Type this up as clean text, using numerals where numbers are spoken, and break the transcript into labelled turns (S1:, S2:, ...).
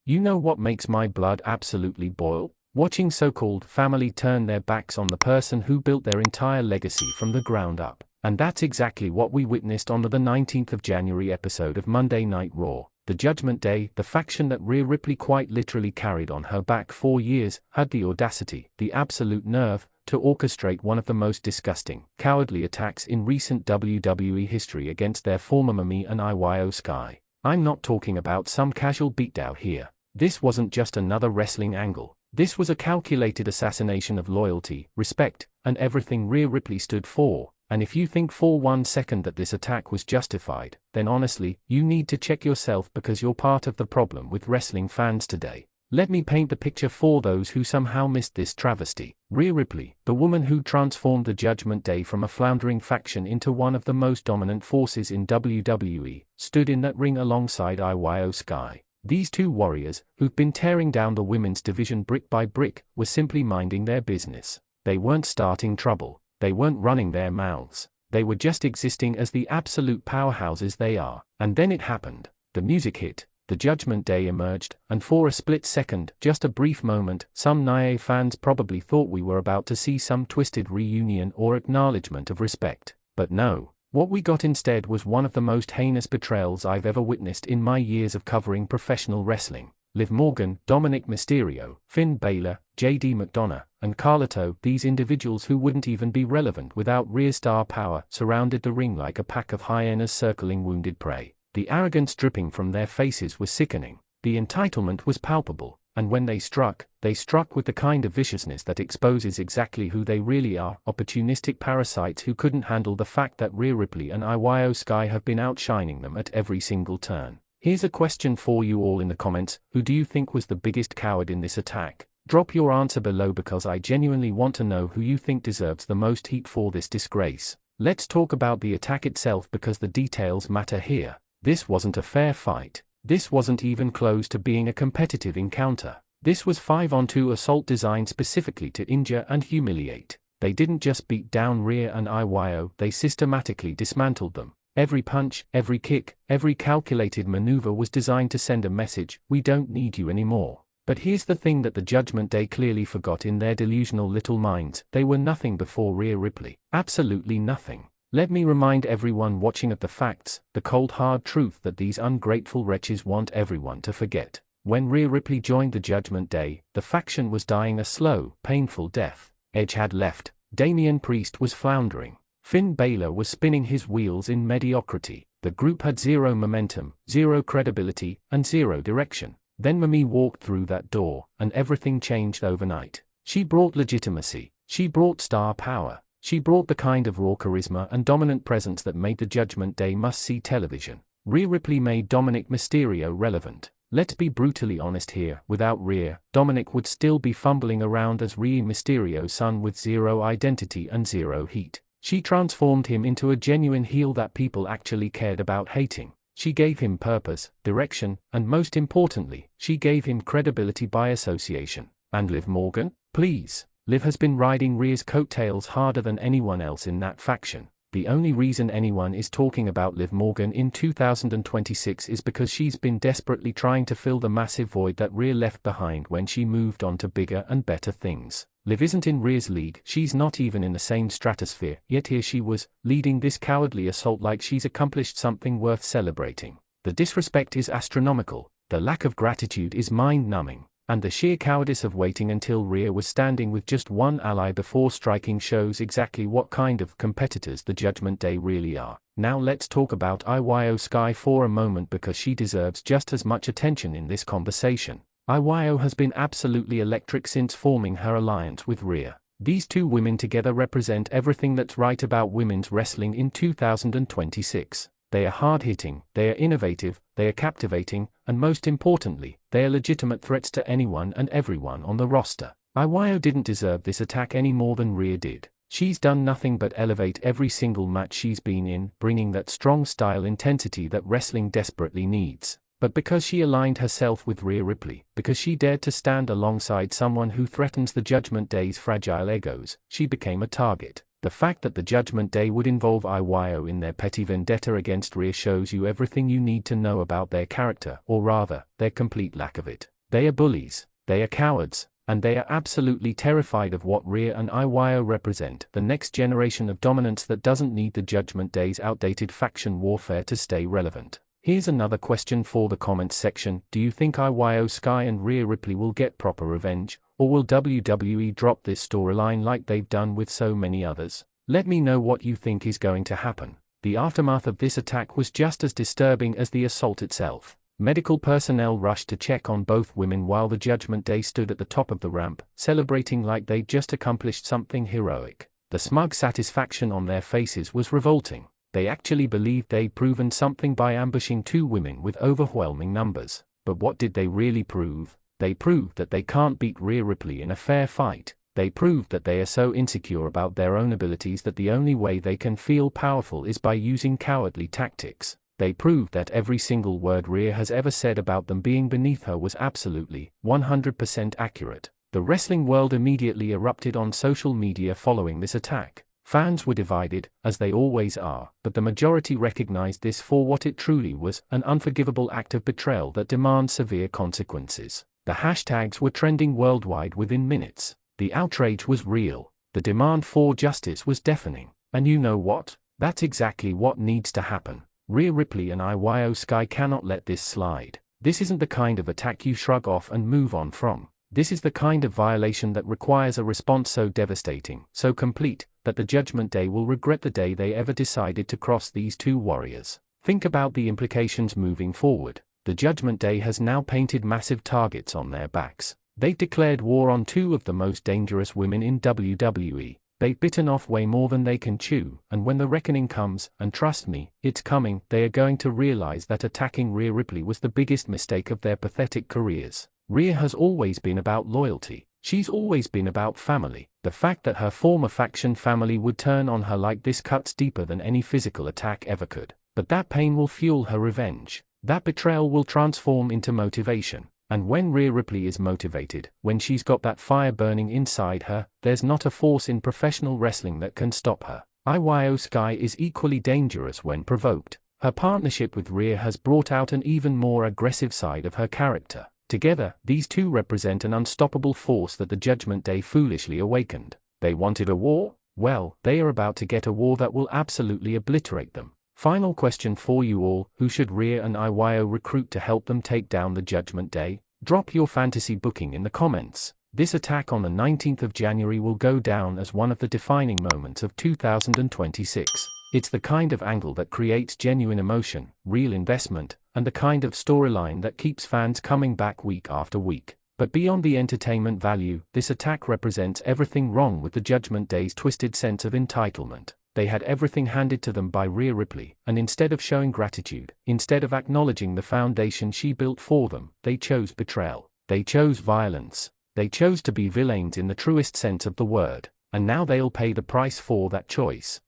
S1: You know what makes my blood absolutely boil? Watching so-called family turn their backs on the person who built their entire legacy from the ground up. And that's exactly what we witnessed on the 19th of January episode of Monday Night Raw. The Judgment Day, the faction that Rhea Ripley quite literally carried on her back for years, had the audacity, the absolute nerve, to orchestrate one of the most disgusting, cowardly attacks in recent WWE history against their former Mami and IYO Sky. I'm not talking about some casual beatdown here. This wasn't just another wrestling angle. This was a calculated assassination of loyalty, respect, and everything Rhea Ripley stood for. And if you think for 1 second that this attack was justified, then honestly, you need to check yourself because you're part of the problem with wrestling fans today. Let me paint the picture for those who somehow missed this travesty. Rhea Ripley, the woman who transformed the Judgment Day from a floundering faction into one of the most dominant forces in WWE, stood in that ring alongside IYO Sky. These two warriors, who've been tearing down the women's division brick by brick, were simply minding their business. They weren't starting trouble. They weren't running their mouths. They were just existing as the absolute powerhouses they are. And then it happened. The music hit, the Judgment Day emerged, and for a split second, just a brief moment, some naive fans probably thought we were about to see some twisted reunion or acknowledgement of respect. But no. What we got instead was one of the most heinous betrayals I've ever witnessed in my years of covering professional wrestling. Liv Morgan, Dominik Mysterio, Finn Balor, JD McDonough, and Carlito, these individuals who wouldn't even be relevant without Rhea's star power, surrounded the ring like a pack of hyenas circling wounded prey. The arrogance dripping from their faces was sickening. The entitlement was palpable. And when they struck with the kind of viciousness that exposes exactly who they really are, opportunistic parasites who couldn't handle the fact that Rhea Ripley and IYO Sky have been outshining them at every single turn. Here's a question for you all in the comments: who do you think was the biggest coward in this attack? Drop your answer below because I genuinely want to know who you think deserves the most heat for this disgrace. Let's talk about the attack itself because the details matter here. This wasn't a fair fight. This wasn't even close to being a competitive encounter. This was 5-on-2 assault designed specifically to injure and humiliate. They didn't just beat down Rhea and IYO, they systematically dismantled them. Every punch, every kick, every calculated maneuver was designed to send a message: we don't need you anymore. But here's the thing that the Judgment Day clearly forgot in their delusional little minds: they were nothing before Rhea Ripley. Absolutely nothing. Let me remind everyone watching of the facts, the cold hard truth that these ungrateful wretches want everyone to forget. When Rhea Ripley joined the Judgment Day, the faction was dying a slow, painful death. Edge had left, Damian Priest was floundering, Finn Balor was spinning his wheels in mediocrity. The group had zero momentum, zero credibility, and zero direction. Then Mami walked through that door, and everything changed overnight. She brought legitimacy, she brought star power. She brought the kind of raw charisma and dominant presence that made the Judgment Day must-see television. Rhea Ripley made Dominik Mysterio relevant. Let's be brutally honest here, without Rhea, Dominik would still be fumbling around as Rhea Mysterio's son with zero identity and zero heat. She transformed him into a genuine heel that people actually cared about hating. She gave him purpose, direction, and most importantly, she gave him credibility by association. And Liv Morgan? Please. Liv has been riding Rhea's coattails harder than anyone else in that faction. The only reason anyone is talking about Liv Morgan in 2026 is because she's been desperately trying to fill the massive void that Rhea left behind when she moved on to bigger and better things. Liv isn't in Rhea's league, she's not even in the same stratosphere, yet here she was, leading this cowardly assault like she's accomplished something worth celebrating. The disrespect is astronomical, the lack of gratitude is mind-numbing. And the sheer cowardice of waiting until Rhea was standing with just one ally before striking shows exactly what kind of competitors the Judgment Day really are. Now let's talk about IYO Sky for a moment because she deserves just as much attention in this conversation. IYO has been absolutely electric since forming her alliance with Rhea. These two women together represent everything that's right about women's wrestling in 2026. They are hard-hitting, they are innovative, they are captivating, and most importantly, they are legitimate threats to anyone and everyone on the roster. IYO didn't deserve this attack any more than Rhea did. She's done nothing but elevate every single match she's been in, bringing that strong style intensity that wrestling desperately needs. But because she aligned herself with Rhea Ripley, because she dared to stand alongside someone who threatens the Judgment Day's fragile egos, she became a target. The fact that the Judgment Day would involve IYO in their petty vendetta against Rhea shows you everything you need to know about their character, or rather, their complete lack of it. They are bullies, they are cowards, and they are absolutely terrified of what Rhea and IYO represent, the next generation of dominance that doesn't need the Judgment Day's outdated faction warfare to stay relevant. Here's another question for the comments section. Do you think IYO Sky and Rhea Ripley will get proper revenge, or will WWE drop this storyline like they've done with so many others? Let me know what you think is going to happen. The aftermath of this attack was just as disturbing as the assault itself. Medical personnel rushed to check on both women while the Judgment Day stood at the top of the ramp, celebrating like they'd just accomplished something heroic. The smug satisfaction on their faces was revolting. They actually believed they'd proven something by ambushing two women with overwhelming numbers. But what did they really prove? They proved that they can't beat Rhea Ripley in a fair fight. They proved that they are so insecure about their own abilities that the only way they can feel powerful is by using cowardly tactics. They proved that every single word Rhea has ever said about them being beneath her was absolutely, 100% accurate. The wrestling world immediately erupted on social media following this attack. Fans were divided, as they always are, but the majority recognized this for what it truly was, an unforgivable act of betrayal that demands severe consequences. The hashtags were trending worldwide within minutes. The outrage was real. The demand for justice was deafening. And you know what? That's exactly what needs to happen. Rhea Ripley and IYO Sky cannot let this slide. This isn't the kind of attack you shrug off and move on from. This is the kind of violation that requires a response so devastating, so complete, that the Judgment Day will regret the day they ever decided to cross these two warriors. Think about the implications moving forward. The Judgment Day has now painted massive targets on their backs. They've declared war on two of the most dangerous women in WWE. They've bitten off way more than they can chew, and when the reckoning comes, and trust me, it's coming, they are going to realize that attacking Rhea Ripley was the biggest mistake of their pathetic careers. Rhea has always been about loyalty. She's always been about family. The fact that her former faction family would turn on her like this cuts deeper than any physical attack ever could. But that pain will fuel her revenge. That betrayal will transform into motivation. And when Rhea Ripley is motivated, when she's got that fire burning inside her, there's not a force in professional wrestling that can stop her. IYO Sky is equally dangerous when provoked. Her partnership with Rhea has brought out an even more aggressive side of her character. Together, these two represent an unstoppable force that the Judgment Day foolishly awakened. They wanted a war? Well, they are about to get a war that will absolutely obliterate them. Final question for you all, who should Rhea and IYO recruit to help them take down the Judgment Day? Drop your fantasy booking in the comments. This attack on the 19th of January will go down as one of the defining moments of 2026. It's the kind of angle that creates genuine emotion, real investment, and the kind of storyline that keeps fans coming back week after week. But beyond the entertainment value, this attack represents everything wrong with the Judgment Day's twisted sense of entitlement. They had everything handed to them by Rhea Ripley, and instead of showing gratitude, instead of acknowledging the foundation she built for them, they chose betrayal. They chose violence. They chose to be villains in the truest sense of the word. And now they'll pay the price for that choice.